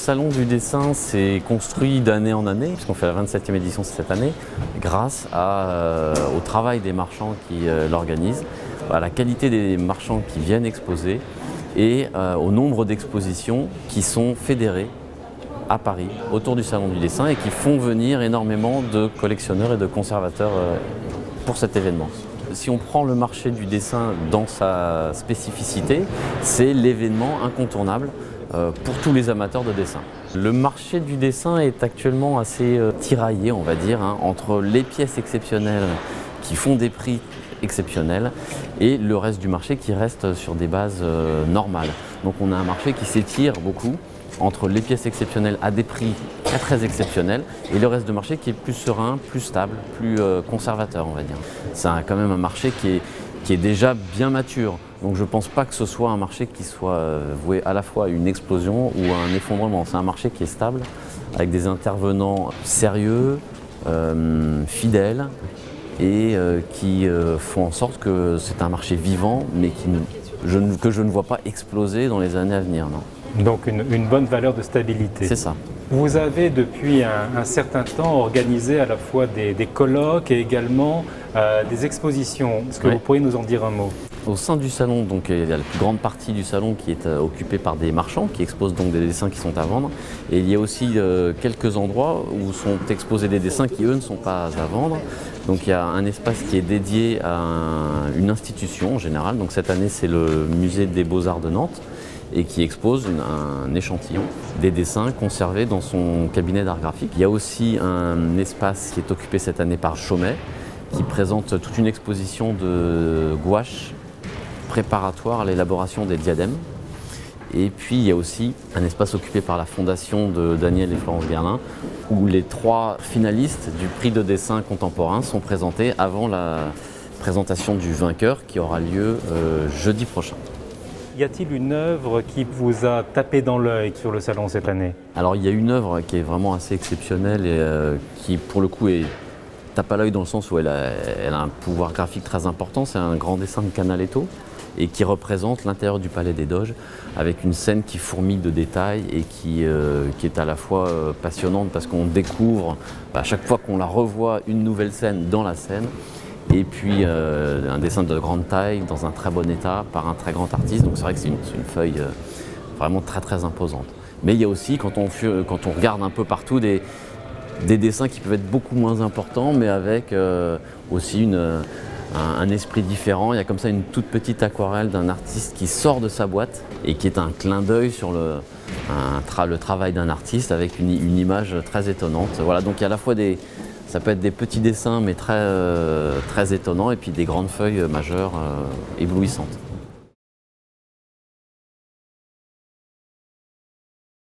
Le Salon du dessin s'est construit d'année en année, puisqu'on fait la 27e édition cette année, grâce au travail des marchands qui l'organisent, à la qualité des marchands qui viennent exposer et au nombre d'expositions qui sont fédérées à Paris, autour du Salon du dessin, et qui font venir énormément de collectionneurs et de conservateurs pour cet événement. Si on prend le marché du dessin dans sa spécificité, c'est l'événement incontournable pour tous les amateurs de dessin. Le marché du dessin est actuellement assez tiraillé, on va dire, entre les pièces exceptionnelles qui font des prix exceptionnels et le reste du marché qui reste sur des bases normales. Donc on a un marché qui s'étire beaucoup entre les pièces exceptionnelles à des prix très exceptionnels et le reste du marché qui est plus serein, plus stable, plus conservateur, on va dire. C'est quand même un marché qui est déjà bien mature. Donc je ne pense pas que ce soit un marché qui soit voué à la fois à une explosion ou à un effondrement. C'est un marché qui est stable, avec des intervenants sérieux, fidèles et qui font en sorte que c'est un marché vivant, mais que je ne vois pas exploser dans les années à venir. Non. Donc une bonne valeur de stabilité. C'est ça. Vous avez depuis un certain temps organisé à la fois des colloques et également des expositions. Est-ce que vous pourriez nous en dire un mot? Au sein du salon, donc, il y a la plus grande partie du salon qui est occupée par des marchands qui exposent donc des dessins qui sont à vendre. Et il y a aussi quelques endroits où sont exposés des dessins qui, eux, ne sont pas à vendre. Donc il y a un espace qui est dédié à une institution en général. Donc cette année, c'est le musée des Beaux-Arts de Nantes, et qui expose un échantillon des dessins conservés dans son cabinet d'art graphique. Il y a aussi un espace qui est occupé cette année par Chaumet, qui présente toute une exposition de gouache préparatoire à l'élaboration des diadèmes. Et puis il y a aussi un espace occupé par la fondation de Daniel et Florence Guerlain, où les 3 finalistes du prix de dessin contemporain sont présentés avant la présentation du vainqueur qui aura lieu jeudi prochain. Y a-t-il une œuvre qui vous a tapé dans l'œil sur le salon cette année? Alors il y a une œuvre qui est vraiment assez exceptionnelle et qui pour le coup tape à l'œil dans le sens où elle a un pouvoir graphique très important. C'est un grand dessin de Canaletto et qui représente l'intérieur du Palais des Doges avec une scène qui fourmille de détails et qui est à la fois passionnante parce qu'on découvre à chaque fois qu'on la revoit une nouvelle scène dans la scène. Et puis un dessin de grande taille, dans un très bon état, par un très grand artiste. Donc c'est vrai que c'est une feuille vraiment très très imposante. Mais il y a aussi, quand on regarde un peu partout, des dessins qui peuvent être beaucoup moins importants, mais avec aussi un esprit différent. Il y a comme ça une toute petite aquarelle d'un artiste qui sort de sa boîte et qui est un clin d'œil sur le travail d'un artiste avec une image très étonnante. Voilà, donc il y a à la fois ça peut être des petits dessins mais très étonnants et puis des grandes feuilles majeures éblouissantes.